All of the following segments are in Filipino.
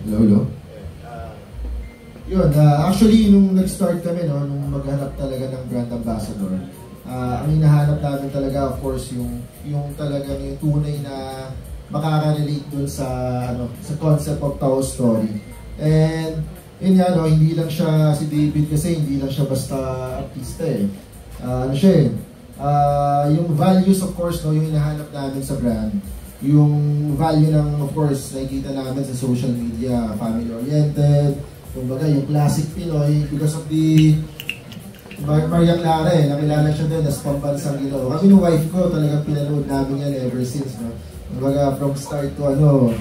Hello, hello. Yun, actually, nung nag-start kami, no, nung maghanap talaga ng brand ambassador, ang hinahanap namin talaga, of course, yung talaga yung tunay na makaka-relate dun sa, sa concept of Taho Story. And, yun nga, no, hindi lang siya, si David kasi, hindi lang siya basta artista eh. Ano siya eh, yung values, of course, no, yung hinahanap namin sa brand, yung value ng, of course, nakikita namin sa social media, family-oriented, kumbaga yung classic Pinoy, because of the Maria Clara eh, nakilala siya din as pambansang Ginoo. Kami ng wife ko, talagang pinanood namin yan ever since, no? Kumbaga from start to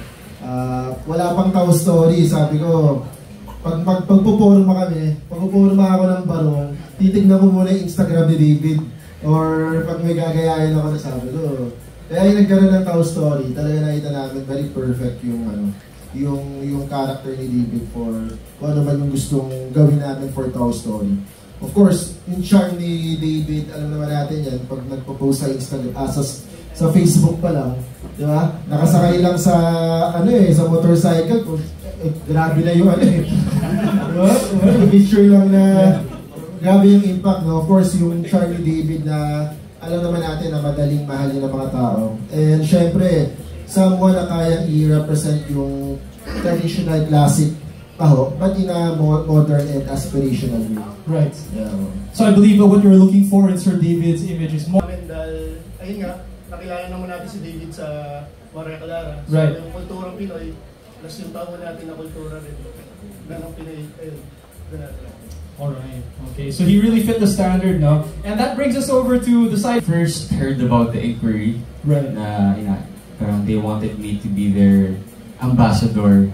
wala pang Taho Story, sabi ko, pagpuporma kami, pagpuporma ako ng barong, titignan ko muna yung Instagram ni David, or pag may gagayahin ako na sabi ko. Kaya yung nagkaroon ng Taho Story, talaga nakita namin very perfect yung character ni David for kung ano man yung gustong gawin namin for Taho Story. Of course, yung charm ni David, alam naman natin yan, pag nagpo-post sa Instagram, sa Facebook pa lang, di ba? Nakasakay lang sa, sa motorcycle, grabe na yung diba? Picture lang na, grabe yung impact, no? Of course, yung charm ni David na, alam naman natin na madaling mahalin ng mga tao. And syempre, someone na kayang i-represent yung traditional classic Taho, but in a modern and aspirational way. Right. Yeah. So I believe that what you're looking for in Sir David's image is more... Dahil, ayun nga, nakilala naman natin si David sa Maria Clara. So right. Yung kulturang Pinoy, plus yung tawo natin na kultura rin. Ganang Pinoy, ayun. Alright, okay. So he really fit the standard, no? And that brings us over to the side... First heard about the inquiry. Right. Na, parang they wanted me to be their ambassador.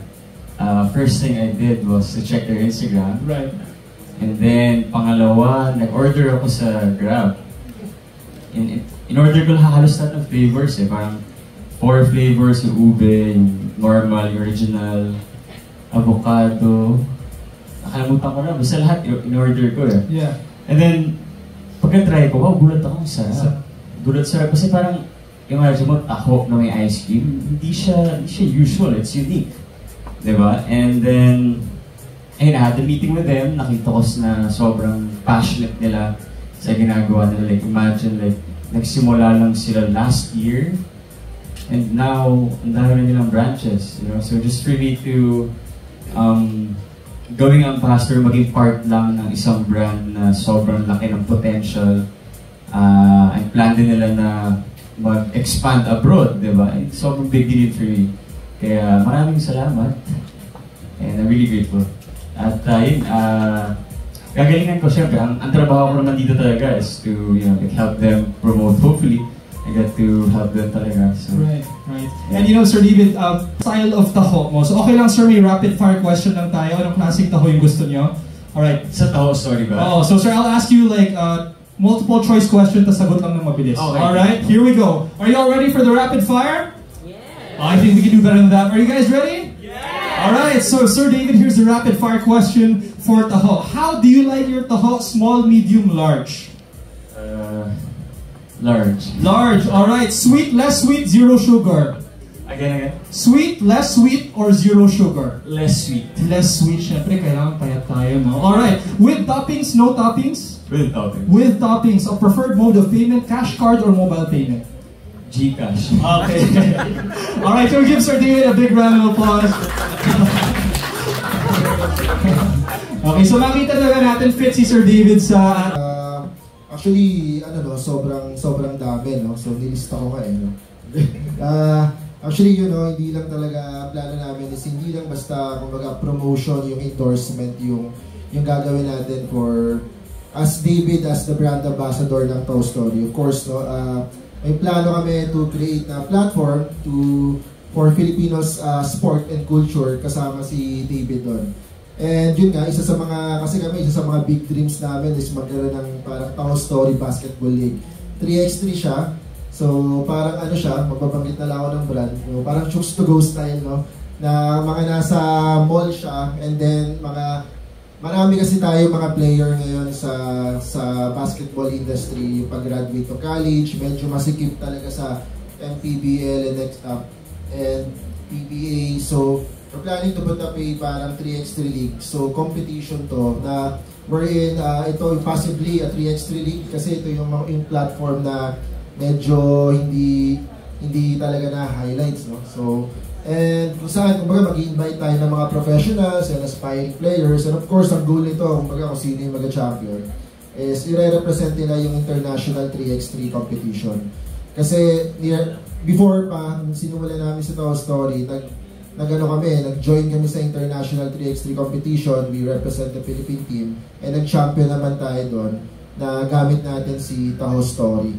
First thing I did was to check their Instagram. Right. And then, pangalawa, nag-order ako sa Grab. In-order ko halos lahat ng flavors eh. Parang 4 flavors, yung ube, yung normal, yung original, avocado. Nakalimutan ko na, basta lahat in-order ko eh. Yeah. And then, pagka-try ko, wow, gulat ako, sarap. Gulat sarap kasi parang, yung taho na may ice cream, hindi siya usual, it's unique. Diba? And then, ayun, I had a meeting with them, nakita ko na sobrang passionate nila sa ginagawa nila. Like, imagine, like, nagsimula lang sila last year, and now, ang dami na nilang branches, you know? So, just for me to, gawing ambassador, maging part lang ng isang brand na sobrang laki ng potential, ang plan din nila na mag-expand abroad, diba? It's sobrang big deal for me. Kaya maraming salamat. And I'm really grateful. At yun, gagalingan ko siyempre. Ang trabaho ko naman dito talaga is to, like, help them promote. Hopefully, I get to help them talaga. So, right. Yeah. And Sir David, style of taho mo. So okay lang sir, may rapid fire question lang tayo. Anong klaseng taho yung gusto nyo? Alright. Sa Taho Story ba? Oh, so sir, I'll ask you like multiple choice question, tas sagot lang ng mabilis. Okay. Alright, here we go. Are you all ready for the rapid fire? I think we can do better than that. Are you guys ready? Yeah! Alright, so Sir David, here's the rapid fire question for taho. How do you like your taho? Small, medium, large? Large. Large, alright. Sweet, less sweet, zero sugar? Again. Sweet, less sweet, or zero sugar? Less sweet. Less sweet, syempre, kailangan payat tayo, no? Alright, with toppings, no toppings? With toppings. With toppings. A preferred mode of payment, cash card or mobile payment? Gcash. Okay. Alright, so give Sir David a big round of applause. Okay, so makita na natin fit si Sir David sa... Actually, sobrang dami, no? So, nilista ko no? Actually, hindi lang talaga plano namin is hindi lang basta, kumbaga, promotion, yung endorsement, yung gagawin natin for as David, as the brand ambassador ng Taho Story. Of course, no? May plano kami to create a platform for Filipinos sport and culture kasama si David doon. And yun nga, isa sa mga big dreams namin is magkaroon ng parang Taho Story Basketball League. 3x3 siya. So parang magbabanggit na lang ako ng brand. No? Parang choose to go style, no? Na mga nasa mall siya, and then marami kasi tayo mga player ngayon sa basketball industry, yung pag-graduate to college, medyo masikip talaga sa MPBL and PBA. So, we're planning to put up a parang 3x3 league. So competition to na wherein ito possibly a 3x3 league kasi ito yung platform na medyo hindi talaga na highlights, no? So and kung saan kumbaga mag-invite tayo ng mga professionals and aspiring players, and of course ang goal nito kumbaga kung sino yung mag-champion is i-represent nila yung international 3x3 competition. Kasi before pa sinumulan namin sa Taho Story, nag-join kami sa international 3x3 competition. We represent the Philippine team and nag-champion naman tayo doon na gamit natin si Taho Story.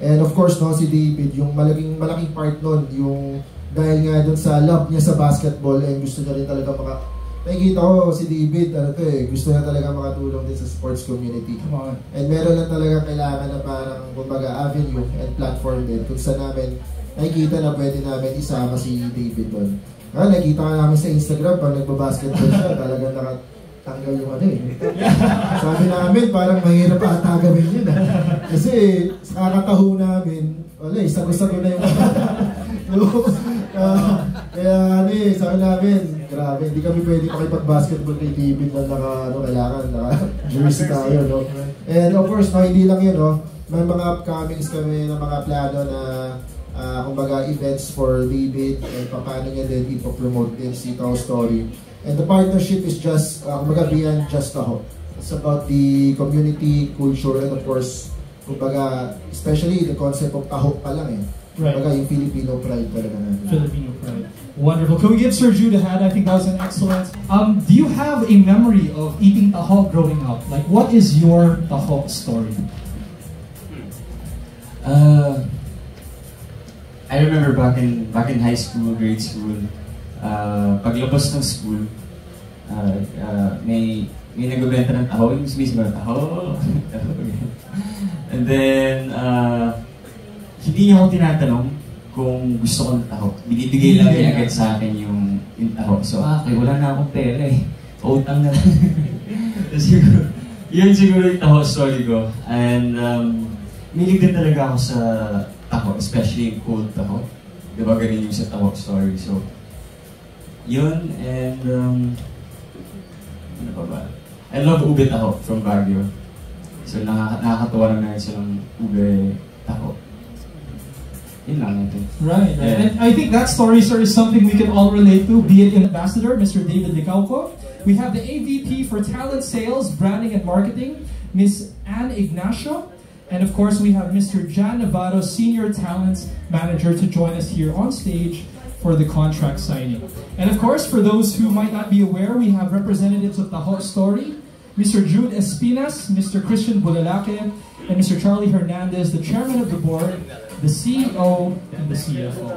And of course, no, si David, yung malaking part nun, yung dahil nga doon sa love niya sa basketball and gusto niya rin talaga nakikita ko si David, gusto niya talaga makatulong din sa sports community. And meron lang talaga kailangan na parang kumbaga avenue and platform din kung saan namin nakikita na pwede namin isama si David doon. Nakikita ka namin sa Instagram pag nagbabasketball siya, talagang nakatanggal yung Sabi namin, parang mahirap ata gawin yun. Kasi sa kakataho namin, sabi na yung kaya sabi namin, grabe, hindi kami pwede makipag-basketball kay David na kailangan, naka-jersey tayo, no? And of course, no, hindi lang yun, no? May mga upcomings kami na mga plano na kumbaga events for David and paano niya din ipopromote din si Taho Story. And the partnership is just, kumbaga beyond just Taho. It's about the community, culture, and of course, kumbaga, especially the concept of Taho pa lang Right. Kumbaga yung Filipino pride talaga natin. Filipino pride. Wonderful. Can we give Sir Jude a hand? I think that was an excellent. Do you have a memory of eating taho growing up? Like, what is your taho story? I remember back in high school, grade school, paglabas ng school, may nagbebenta ng taho, yung mismo ng taho. And then, hindi niya ako tinatanong kung gusto ko ng taho. Binibigay lang niya agad sa akin yung taho. So, okay, wala na akong pera Utang na lang. Yun siguro yung taho story ko. And, milig din talaga ako sa taho, especially yung cold taho. Diba ganun yung sa taho story. So, yun, and, ano pa ba? I love ube taho from Baguio. So, nakakatuwa lang na silang ube taho. Right. And I think that story, sir, is something we can all relate to, be it Ambassador, Mr. David Licauco. We have the AVP for Talent Sales, Branding and Marketing, Ms. Anne Ignacio. And of course, we have Mr. Jan Navarro, Senior Talent Manager, to join us here on stage for the contract signing. And of course, for those who might not be aware, we have representatives of Taho Story, Mr. Jude Espinas, Mr. Christian Bulalake, and Mr. Charlie Hernandez, the Chairman of the Board, the CEO, and the CFO.